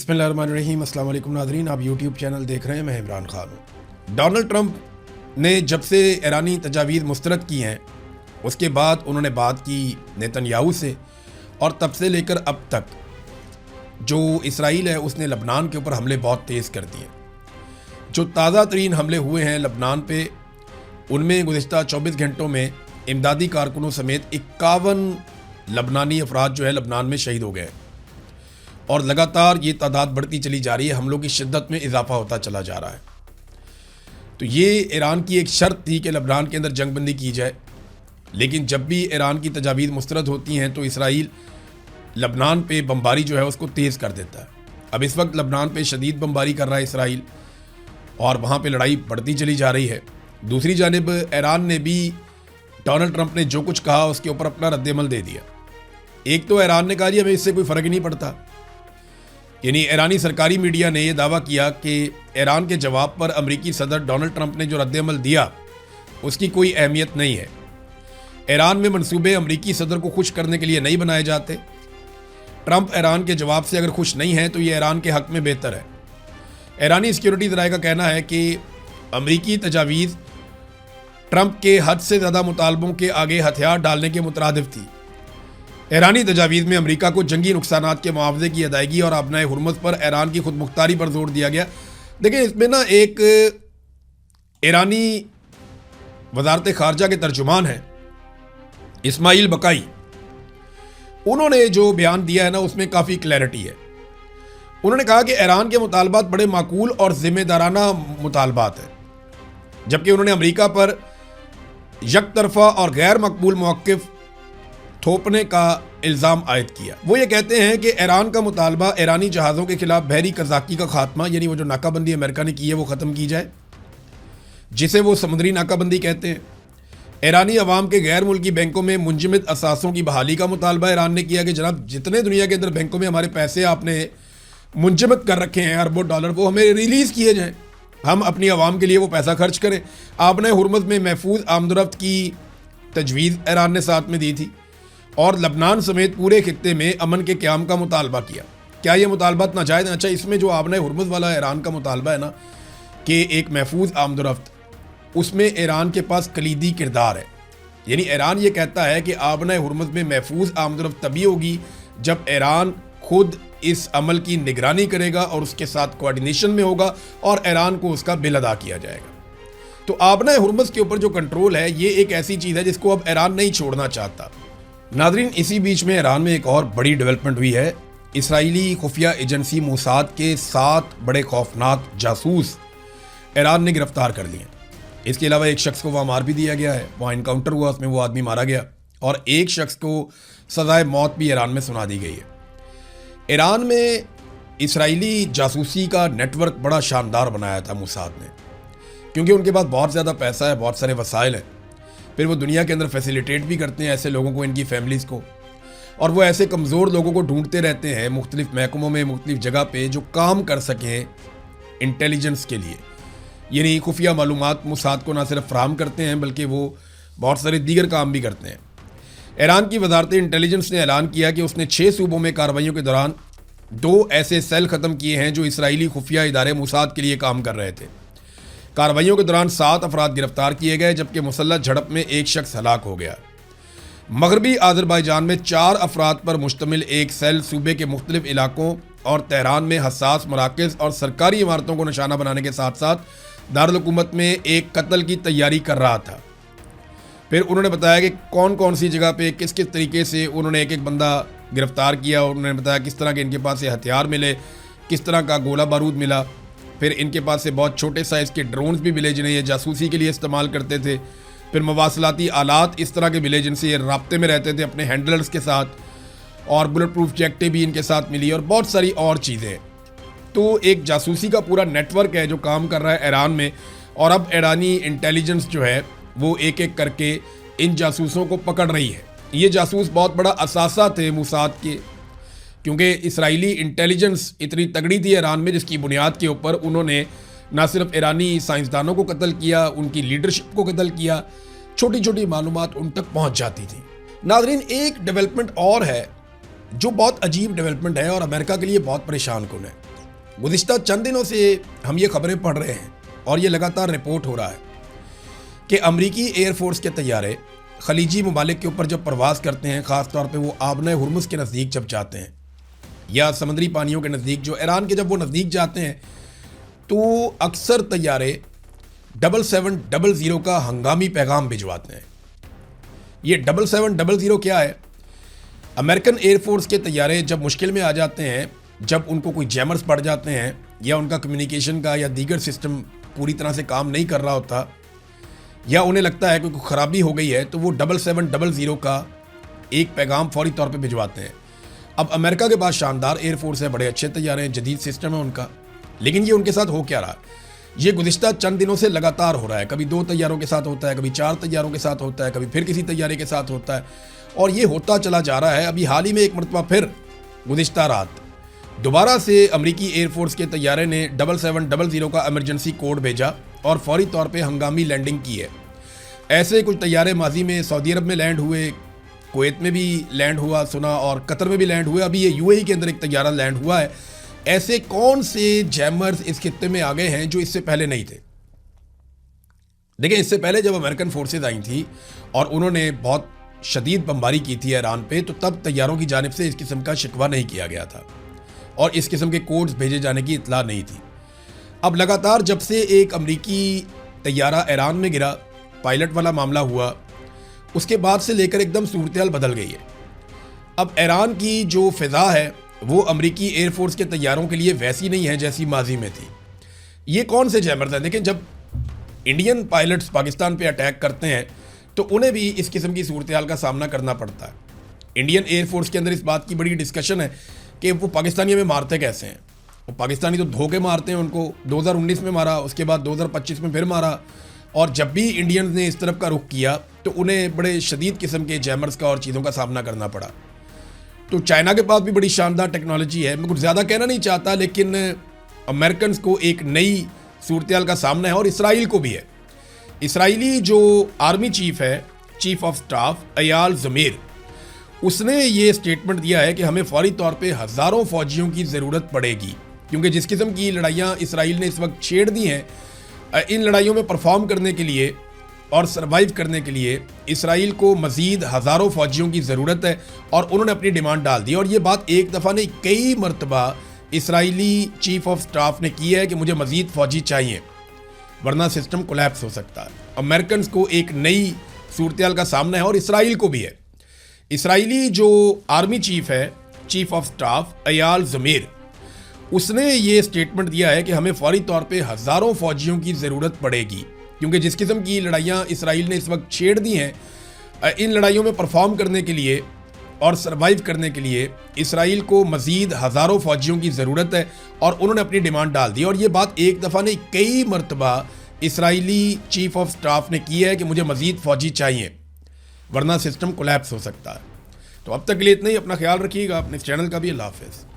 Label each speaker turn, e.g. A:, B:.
A: बिस्मिल्लाहिर्रहमानिर्रहीम। अस्सलाम वालेकुम नाज़रीन, आप यूट्यूब चैनल देख रहे हैं, मैं इमरान खान हूँ। डोनाल्ड ट्रंप ने जब से ईरानी तजावीज़ मुस्तरद की हैं उसके बाद उन्होंने बात की नेतन्याहू से, और तब से लेकर अब तक जो इसराइल है उसने लबनान के ऊपर हमले बहुत तेज़ कर दिए। जो ताज़ा तरीन हमले हुए हैं लबनान पे, उनमें गुज़िश्ता 24 घंटों में इमदादी कारकुनों समेत 51 लबनानी अफराद जो है लबनान में शहीद हो गए, और लगातार ये तादाद बढ़ती चली जा रही है। हमलों की शिद्दत में इजाफा होता चला जा रहा है। तो ये ईरान की एक शर्त थी कि लबनान के अंदर जंगबंदी की जाए, लेकिन जब भी ईरान की तजावीज़ मुस्तरद होती हैं तो इसराइल लबनान पे बमबारी जो है उसको तेज़ कर देता है। अब इस वक्त लबनान पे शदीद बमबारी कर रहा है इसराइल, और वहाँ पे लड़ाई बढ़ती चली जा रही है। दूसरी जानिब ईरान ने भी डोनाल्ड ट्रंप ने जो कुछ कहा उसके ऊपर अपना रद्देमल दे दिया। एक तो ईरान ने कहा जी हमें इससे कोई फ़र्क ही नहीं पड़ता, यानी ईरानी सरकारी मीडिया ने यह दावा किया कि ईरान के जवाब पर अमेरिकी सदर डोनाल्ड ट्रंप ने जो रद्देमल दिया उसकी कोई अहमियत नहीं है। ईरान में मंसूबे अमेरिकी सदर को खुश करने के लिए नहीं बनाए जाते। ट्रंप ईरान के जवाब से अगर खुश नहीं है तो ये ईरान के हक़ में बेहतर है। ईरानी सिक्योरिटी ज़राए का कहना है कि अमेरिकी तजावीज़ ट्रंप के हद से ज़्यादा मुतालबों के आगे हथियार डालने के मुतरादिफ थी। ईरानी तजावीज़ में अमेरिका को जंगी नुकसानात के मुआवजे की अदायगी और अपनाए हुर्मत पर ईरान की खुद मुख्तारी पर जोर दिया गया। देखिए, इसमें ना एक ईरानी वजारत खारजा के तर्जुमान हैं इस्माइल बकाई, उन्होंने जो बयान दिया है ना उसमें काफ़ी क्लैरिटी है। उन्होंने कहा कि ईरान के मुतालबात बड़े माकूल और ज़िम्मेदाराना मुतालबात हैं, जबकि उन्होंने अमेरिका पर यकतरफा और गैर मकबूल मौक़िफ़ थोपने का इल्ज़ाम आयद किया। वो ये कहते हैं कि ईरान का मुतालबा ईरानी जहाज़ों के खिलाफ बहरी कज़ाकी का खात्मा, यानी वो जो नाकाबंदी अमेरिका ने की है वो ख़त्म की जाए, जिसे वो समुद्री नाकाबंदी कहते हैं। ईरानी अवाम के गैर मुल्की बैंकों में मुंजमद असासों की बहाली का मुतालबा ईरान ने किया कि जनाब जितने दुनिया के अंदर बैंकों में हमारे पैसे आपने मुंजमद कर रखे हैं अरबों डॉलर, वो हमें रिलीज़ किए जाएँ, हम अपनी आवाम के लिए वो पैसा खर्च करें। आपने हुर्मत में महफूज आमदरफ्त की तजवीज़ ईरान ने साथ में दी थी, और लबनान समेत पूरे खित्ते में अमन के क़याम का मुतालबा किया। क्या ये मुतालबात नाजायज़? अच्छा, इसमें जो आपने हुर्मत वाला ईरान का मुतालबा है ना कि एक महफूज आमदरफ्त, उसमें ईरान के पास कलीदी किरदार है। यानी ईरान ये कहता है कि आपने हुर्मत में महफूज आमदरफ्त तभी होगी जब ईरान खुद इस अमल की निगरानी करेगा और उसके साथ कोऑर्डिनेशन में होगा, और ईरान को उसका बिल अदा किया जाएगा। तो आपने हुर्मत के ऊपर जो कंट्रोल है ये एक ऐसी चीज़ है जिसको अब ईरान नहीं छोड़ना चाहता। नाज़रीन, इसी बीच में ईरान में एक और बड़ी डेवलपमेंट हुई है। इसराइली खुफिया एजेंसी मोसाद के 7 बड़े खौफनाक जासूस ईरान ने गिरफ्तार कर लिए। इसके अलावा एक शख्स को वहाँ मार भी दिया गया है, वहाँ इनकाउंटर हुआ, उसमें वो आदमी मारा गया, और एक शख्स को सज़ाए मौत भी ईरान में सुना दी गई है। ईरान में इसराइली जासूसी का नेटवर्क बड़ा शानदार बनाया था मोसाद ने, क्योंकि उनके पास बहुत ज़्यादा पैसा है, बहुत सारे वसाइल हैं। फिर वो दुनिया के अंदर फैसिलिटेट भी करते हैं ऐसे लोगों को, इनकी फैमिलीज़ को, और वो ऐसे कमज़ोर लोगों को ढूंढते रहते हैं मुख्तलिफ महकमों में, मुख्तलिफ जगह पे, जो काम कर सकें इंटेलिजेंस के लिए। यानी खुफिया मालूमात मोसाद को ना सिर्फ फराहम करते हैं बल्कि वो बहुत सारे दीगर काम भी करते हैं। ईरान की वजारत इंटेलिजेंस ने ऐलान किया कि उसने 6 सूबों में कार्रवाइयों के दौरान 2 ऐसे सेल ख़त्म किए हैं जो इसराइली खुफिया इदारे मोसाद के लिए काम कर रहे थे। कार्रवाइयों के दौरान 7 अफराद गिरफ्तार किए गए, जबकि मुसल्लह झड़प में एक शख्स हलाक हो गया। मगरबी आज़रबाईजान में 4 अफराद पर मुश्तमिल एक सेल सूबे के मुख्तलिफ इलाकों और तेहरान में हसास मराकज़ और सरकारी इमारतों को निशाना बनाने के साथ साथ दारुल हुकूमत में एक कत्ल की तैयारी कर रहा था। फिर उन्होंने बताया कि कौन कौन सी जगह पे किस किस तरीके से उन्होंने एक एक बंदा गिरफ्तार किया, और उन्होंने बताया किस तरह के इनके पास से हथियार मिले, किस तरह का गोला बारूद मिला। फिर इनके पास से बहुत छोटे साइज़ के ड्रोन्स भी मिले जिन्हें ये जासूसी के लिए इस्तेमाल करते थे। फिर मवासलाती आलात इस तरह के मिले जिनसे ये राब्ते में रहते थे अपने हैंडलर्स के साथ, और बुलेट प्रूफ जैकेटें भी इनके साथ मिली, और बहुत सारी और चीज़ें। तो एक जासूसी का पूरा नेटवर्क है जो काम कर रहा है ईरान में, और अब ईरानी इंटेलिजेंस जो है वो एक एक करके इन जासूसों को पकड़ रही है। ये जासूस बहुत बड़ा असासा थे मोसाद के, क्योंकि इसराइली इंटेलिजेंस इतनी तगड़ी थी ईरान में जिसकी बुनियाद के ऊपर उन्होंने ना सिर्फ ईरानी साइंसदानों को कत्ल किया, उनकी लीडरशिप को कत्ल किया, छोटी छोटी मालूमात उन तक पहुंच जाती थी। नाज़रीन, एक डेवलपमेंट और है जो बहुत अजीब डेवलपमेंट है और अमेरिका के लिए बहुत परेशान कुन है। गुज़िश्ता चंद दिनों से हम ये खबरें पढ़ रहे हैं और ये लगातार रिपोर्ट हो रहा है कि अमरीकी एयरफोर्स के तैयारे खलीजी ममालिक के ऊपर जब प्रवास करते हैं, ख़ास तौर पे वो आबने हुर्मुज़ के नज़दीक जब जाते हैं या समुद्री पानियों के नज़दीक, जो ईरान के जब वो नज़दीक जाते हैं तो अक्सर तैयारे 7700 का हंगामी पैगाम भिजवाते हैं। ये 7700 क्या है? अमेरिकन एयरफोर्स के तैयारे जब मुश्किल में आ जाते हैं, जब उनको कोई जैमर्स पड़ जाते हैं या उनका कम्युनिकेशन का या दीगर सिस्टम पूरी तरह से काम नहीं कर रहा होता या उन्हें लगता है कि कोई ख़राबी हो गई है, तो वो 7700 का एक पैगाम फौरी तौर पे भिजवाते हैं। अब अमेरिका के पास शानदार एयरफोर्स है, बड़े अच्छे तैयारे हैं, जदीद सिस्टम है उनका, लेकिन ये उनके साथ हो क्या रहा? ये गुज़िश्ता चंद दिनों से लगातार हो रहा है। कभी 2 तैयारों के साथ होता है, कभी 4 तैयारों के साथ होता है, कभी फिर किसी तैयारे के साथ होता है, और ये होता चला जा रहा है। अभी हाल ही में एक मरतबा फिर गुज़िश्ता रात दोबारा से अमरीकी एयरफोर्स के तैयारे ने 7700 का एमरजेंसी कोड भेजा और फौरी तौर पे हंगामी लैंडिंग की है। ऐसे कुछ तैयारे माजी में सऊदी अरब में लैंड हुए, कुवैत में भी लैंड हुआ सुना, और कतर में भी लैंड हुए, अभी ये यूएई के अंदर एक तैयारा लैंड हुआ है। ऐसे कौन से जैमर्स इस खित्ते में आ गए हैं जो इससे पहले नहीं थे? देखिए, इससे पहले जब अमेरिकन फोर्सेज आई थी और उन्होंने बहुत शदीद बमबारी की थी ईरान पे, तो तब तैयारों की जानिब से इस किस्म का शिकवा नहीं किया गया था और इस किस्म के कोड्स भेजे जाने की इतला नहीं थी। अब लगातार जब से एक अमरीकी तैयारा ईरान में गिरा, पायलट वाला मामला हुआ, उसके बाद से लेकर एकदम सूरत-ए-हाल बदल गई है। अब ईरान की जो फ़िज़ा है वो अमरीकी एयरफोर्स के तैयारों के लिए वैसी नहीं है जैसी माजी में थी। ये कौन से जैमर्स हैं? देखें, जब इंडियन पायलट्स पाकिस्तान पे अटैक करते हैं तो उन्हें भी इस किस्म की सूरत-ए-हाल का सामना करना पड़ता है। इंडियन एयरफोर्स के अंदर इस बात की बड़ी डिस्कशन है कि वो पाकिस्तानियों में मारते कैसे हैं। वो पाकिस्तानी तो धोखे मारते हैं उनको, 2019 में मारा, उसके बाद 2025 में फिर मारा, और जब भी इंडियंस ने इस तरफ का रुख किया तो उन्हें बड़े शदीद किस्म के जैमर्स का और चीज़ों का सामना करना पड़ा। तो चाइना के पास भी बड़ी शानदार टेक्नोलॉजी है। मैं कुछ ज़्यादा कहना नहीं चाहता, लेकिन अमेरिकन को एक नई सूरत-ए-हाल का सामना है, और इसराइल को भी है। इसराइली जो आर्मी चीफ है, चीफ ऑफ स्टाफ अयाल ज़मीर, उसने ये स्टेटमेंट दिया है कि हमें फौरी तौर पे हज़ारों फ़ौजियों की ज़रूरत पड़ेगी, क्योंकि जिस किस्म की लड़ाइयाँ इसराइल ने इस वक्त छेड़ दी हैं, इन लड़ाइयों में परफॉर्म करने के लिए और सर्वाइव करने के लिए इसराइल को मज़ीद हज़ारों फ़ौजियों की ज़रूरत है, और उन्होंने अपनी डिमांड डाल दी। और ये बात एक दफ़ा नहीं, कई मरतबा इसराइली चीफ ऑफ स्टाफ ने की है कि मुझे मज़ीद फ़ौजी चाहिए, वरना सिस्टम कोलैप्स हो सकता है। अमेरिकन को एक नई सूरत-ए-हाल का सामना है, और इसराइल को भी है। इसराइली जो आर्मी चीफ है, चीफ ऑफ स्टाफ अयाल ज़मीर, उसने ये स्टेटमेंट दिया है कि हमें फौरी तौर पे हज़ारों फ़ौजियों की ज़रूरत पड़ेगी, क्योंकि जिस किस्म की लड़ाइयाँ इसराइल ने इस वक्त छेड़ दी हैं, इन लड़ाइयों में परफॉर्म करने के लिए और सर्वाइव करने के लिए इसराइल को मज़ीद हज़ारों फ़ौजियों की ज़रूरत है, और उन्होंने अपनी डिमांड डाल दी। और ये बात एक दफ़ा नहीं, कई मरतबा इसराइली चीफ ऑफ स्टाफ ने की है कि मुझे मज़ीद फ़ौजी चाहिए, वरना सिस्टम कोलैप्स हो सकता है। तो अब तक के लिए इतना ही। अपना ख्याल रखिएगा, अपने चैनल का भी। अल्लाह हाफ़िज़।